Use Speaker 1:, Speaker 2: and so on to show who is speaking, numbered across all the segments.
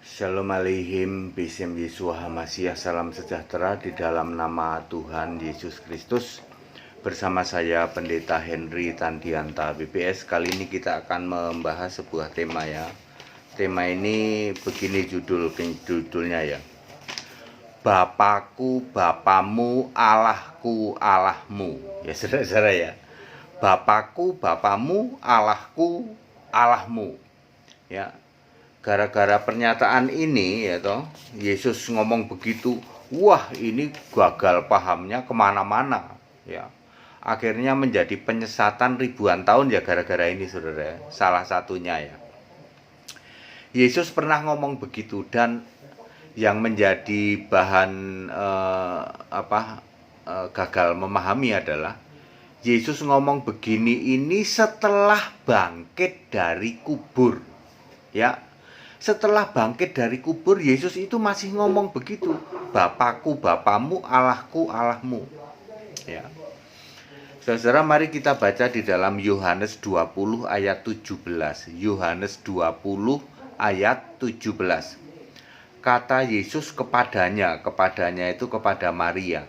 Speaker 1: Shalom Aleihim, Bismillah Yeshua HaMashiach, salam sejahtera di dalam nama Tuhan Yesus Kristus. Bersama saya Pendeta Henry Tandianta BPS. Kali ini kita akan membahas sebuah tema ya. Tema ini begini judulnya ya. Bapakku, Bapamu, Allahku, Allahmu. Ya saudara-saudara ya. Bapakku, Bapamu, Allahku, Allahmu. Ya. Gara-gara pernyataan ini ya toh, Yesus ngomong begitu, wah ini gagal pahamnya kemana-mana ya. Akhirnya menjadi penyesatan ribuan tahun ya gara-gara ini saudara. Salah satunya ya. Yesus pernah ngomong begitu, dan yang menjadi bahan gagal memahami adalah Yesus ngomong begini ini setelah bangkit dari kubur ya. Setelah bangkit dari kubur, Yesus itu masih ngomong begitu. Bapakku, Bapamu, Allahku, Allahmu. Ya. Saudara, mari kita baca di dalam Yohanes 20 ayat 17. Yohanes 20 ayat 17. Kata Yesus kepadanya itu kepada Maria.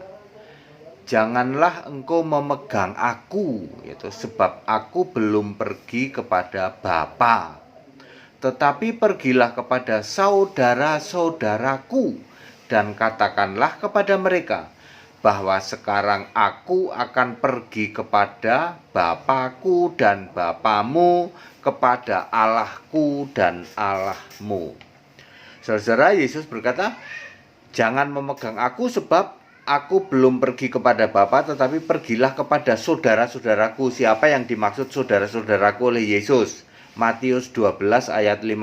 Speaker 1: Janganlah engkau memegang aku, yaitu sebab aku belum pergi kepada Bapa. Tetapi pergilah kepada saudara-saudaraku dan katakanlah kepada mereka bahwa sekarang aku akan pergi kepada Bapakku dan Bapamu, kepada Allahku dan Allahmu. Saudara, Yesus berkata, jangan memegang aku sebab aku belum pergi kepada Bapa, tetapi pergilah kepada saudara-saudaraku. Siapa yang dimaksud saudara-saudaraku oleh Yesus? Matius 12 ayat 50,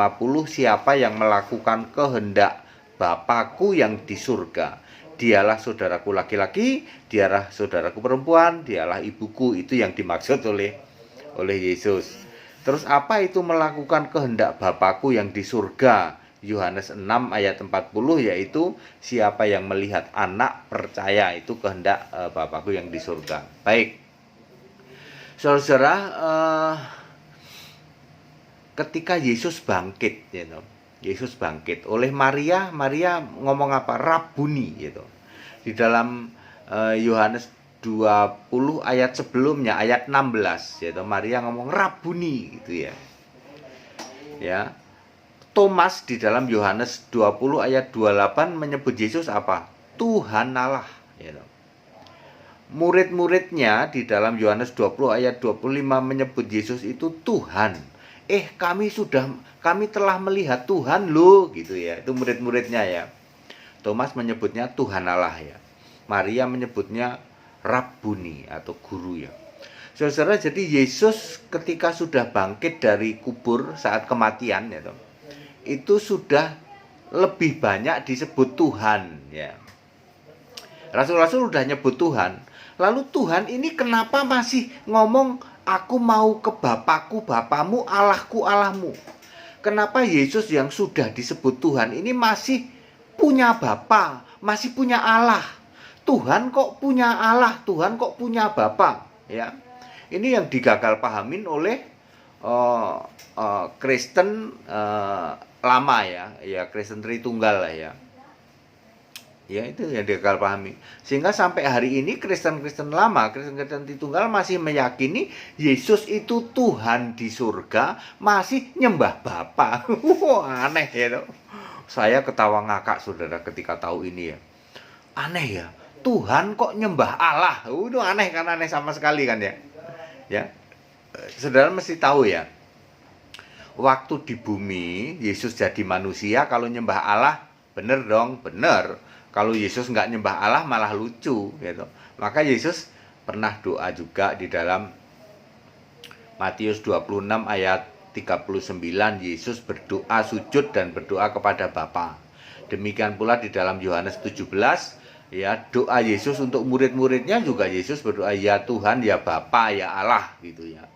Speaker 1: siapa yang melakukan kehendak Bapakku yang di surga, dialah saudaraku laki-laki, dialah saudaraku perempuan, dialah ibuku. Itu yang dimaksud oleh Yesus. Terus apa itu melakukan kehendak Bapakku yang di surga? Yohanes 6 ayat 40, yaitu siapa yang melihat anak percaya, itu kehendak Bapakku yang di surga. Baik, saudara, ketika Yesus bangkit, Yesus bangkit oleh Maria ngomong apa? Rabuni, gitu. Di dalam Yohanes 20 ayat sebelumnya, ayat 16, yaitu Maria ngomong Rabuni, gitu ya. Ya. Thomas di dalam Yohanes 20 ayat 28 menyebut Yesus apa? Tuhan Allah, gitu. Murid-muridnya di dalam Yohanes 20 ayat 25 menyebut Yesus itu Tuhan. Kami telah melihat Tuhan loh, gitu ya. Itu murid-muridnya ya. Thomas menyebutnya Tuhan Allah ya. Maria menyebutnya Rabbuni atau guru ya. Saudara, jadi Yesus ketika sudah bangkit dari kubur saat kematian ya, itu sudah lebih banyak disebut Tuhan ya. Rasul-rasul udah nyebut Tuhan. Lalu Tuhan ini kenapa masih ngomong aku mau ke Bapakku, Bapamu, Allahku, Allahmu? Kenapa Yesus yang sudah disebut Tuhan ini masih punya Bapa, masih punya Allah? Tuhan kok punya Allah, Tuhan kok punya Bapa? Ya, ini yang digagal pahamin oleh Kristen lama ya Kristen Tritunggal lah ya. Ya, itu yang digagal pahami. Sehingga sampai hari ini Kristen-Kristen lama, Kristen-Kristen Tritunggal masih meyakini Yesus itu Tuhan di surga, masih nyembah Bapa. Aneh ya. Saya ketawa ngakak saudara ketika tahu ini ya. Aneh ya. Tuhan kok nyembah Allah. Itu aneh kan, aneh sama sekali kan ya. Ya. Saudara mesti tahu ya. Waktu di bumi Yesus jadi manusia, kalau nyembah Allah bener dong, bener. Kalau Yesus nggak nyembah Allah malah lucu gitu. Maka Yesus pernah doa juga di dalam Matius 26 ayat 39. Yesus berdoa sujud dan berdoa kepada Bapa. Demikian pula di dalam Yohanes 17 ya, doa Yesus untuk murid-muridnya juga Yesus berdoa ya Tuhan, ya Bapa, ya Allah gitu ya.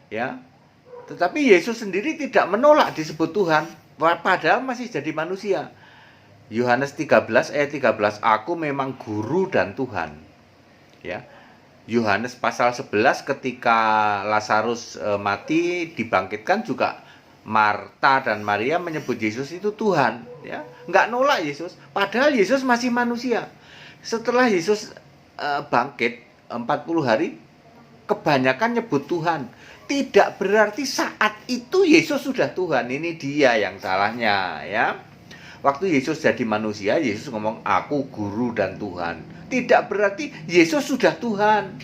Speaker 1: Ya. Tetapi Yesus sendiri tidak menolak disebut Tuhan, padahal masih jadi manusia. Yohanes 13 ayat 13, aku memang guru dan Tuhan. Ya. Yohanes pasal 11 ketika Lazarus mati dibangkitkan juga Marta dan Maria menyebut Yesus itu Tuhan, ya, nggak nolak Yesus, padahal Yesus masih manusia. Setelah Yesus bangkit 40 hari, kebanyakan nyebut Tuhan. Tidak berarti saat itu Yesus sudah Tuhan. Ini dia yang salahnya, ya. Waktu Yesus jadi manusia, Yesus ngomong, aku guru dan Tuhan. Tidak berarti Yesus sudah Tuhan.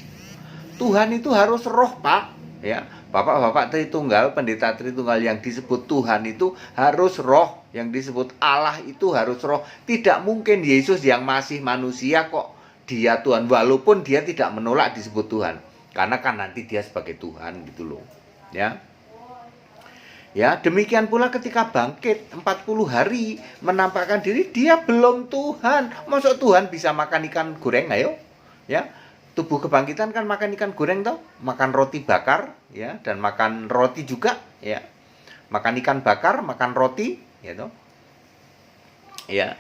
Speaker 1: Tuhan itu harus roh, Pak, ya. Bapak-bapak Tritunggal, pendeta Tritunggal yang disebut Tuhan itu harus roh, yang disebut Allah itu harus roh. Tidak mungkin Yesus yang masih manusia kok dia Tuhan, walaupun dia tidak menolak disebut Tuhan. Karena kan nanti dia sebagai Tuhan gitu loh. Ya. Ya, demikian pula ketika bangkit 40 hari menampakkan diri, dia belum Tuhan. Masa Tuhan bisa makan ikan goreng, ayo? Ya. Tubuh kebangkitan kan makan ikan goreng toh, makan roti bakar, ya, dan makan roti juga, ya, makan ikan bakar, makan roti, ya toh, ya,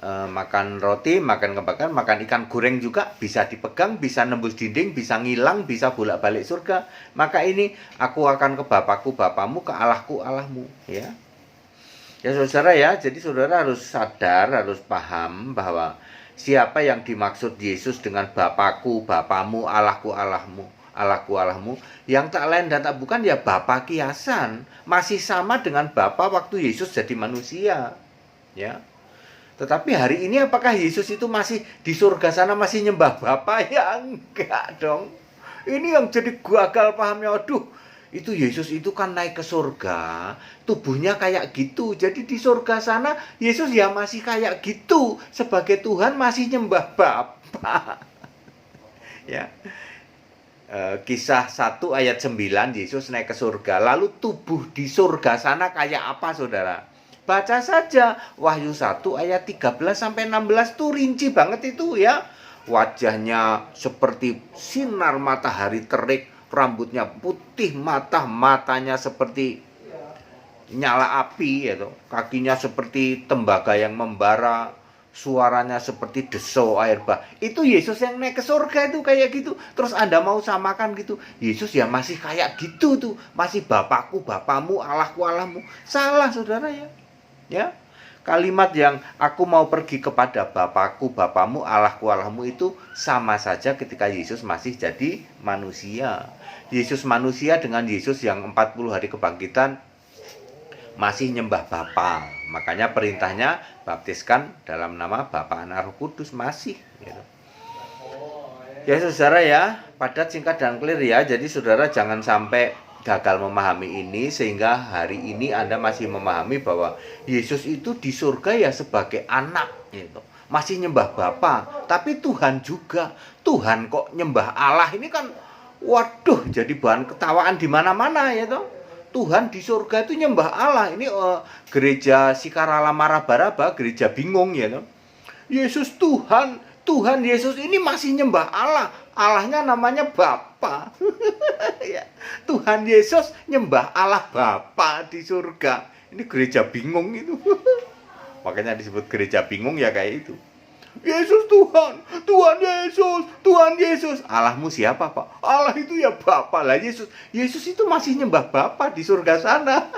Speaker 1: makan roti, makan kebakar, makan ikan goreng juga, bisa dipegang, bisa nembus dinding, bisa ngilang, bisa bolak-balik surga. Maka ini aku akan ke Bapakku Bapamu, ke Allahku Allahmu, ya. Ya saudara ya, jadi saudara harus sadar, harus paham bahwa siapa yang dimaksud Yesus dengan Bapakku, Bapamu, Allahku, Allahmu, Allahku, Allahmu, yang tak lain dan tak bukan ya Bapa kiasan, masih sama dengan Bapa waktu Yesus jadi manusia, ya. Tetapi hari ini apakah Yesus itu masih di surga sana masih nyembah Bapa? Ya enggak dong. Ini yang jadi gagal pahamnya. Aduh, itu Yesus itu kan naik ke surga, tubuhnya kayak gitu. Jadi di surga sana Yesus ya masih kayak gitu, sebagai Tuhan masih nyembah Bapa. Ya. Kisah 1 ayat 9, Yesus naik ke surga. Lalu tubuh di surga sana kayak apa, saudara? Baca saja Wahyu 1 ayat 13 sampai 16 tuh rinci banget itu, ya. Wajahnya seperti sinar matahari terik, rambutnya putih, matanya seperti nyala api, ya, kakinya seperti tembaga yang membara, suaranya seperti desau air bah. Itu Yesus yang naik ke surga itu kayak gitu. Terus Anda mau samakan gitu, Yesus ya masih kayak gitu tuh, masih Bapakku, Bapamu, Allahku, Allahmu. Salah, saudara, ya. Ya. Kalimat yang aku mau pergi kepada Bapakku, Bapamu, Allahku, Allahmu itu sama saja ketika Yesus masih jadi manusia. Yesus manusia dengan Yesus yang 40 hari kebangkitan masih nyembah Bapa. Makanya perintahnya baptiskan dalam nama Bapa, Anak, Roh Kudus, masih gitu. Ya saudara ya, padat, singkat, dan clear ya. Jadi saudara jangan sampai gagal memahami ini sehingga hari ini Anda masih memahami bahwa Yesus itu di surga ya sebagai anak gitu. Masih nyembah Bapa, tapi Tuhan juga. Tuhan kok nyembah Allah, ini kan waduh jadi bahan ketawaan di mana-mana ya toh. Tuhan di surga itu nyembah Allah. Ini gereja Sikarala Marabaraba, gereja bingung ya toh. Yesus Tuhan, Tuhan Yesus ini masih nyembah Allah. Allahnya namanya Bapa. Ya. Tuhan Yesus nyembah Allah Bapa di surga. Ini gereja bingung itu. Makanya disebut gereja bingung ya kayak itu. Yesus Tuhan, Tuhan Yesus, Tuhan Yesus. Allahmu siapa, Pak? Allah itu ya Bapa lah, Yesus. Yesus itu masih nyembah Bapa di surga sana.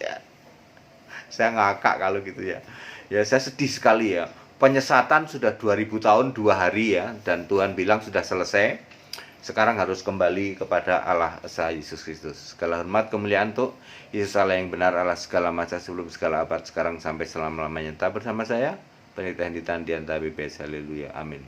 Speaker 1: Ya. Saya ngakak kalau gitu ya. Ya saya sedih sekali ya. Penyesatan sudah 2000 tahun 2 hari ya, dan Tuhan bilang sudah selesai. Sekarang harus kembali kepada Allah Esa Yesus Kristus. Segala hormat kemuliaan untuk Yesus Allah yang benar, Allah segala masa sebelum segala abad, sekarang sampai selama-lamanya. Tetap bersama saya, Pendeta Hendy Tandian, BPS. Haleluya. Amin.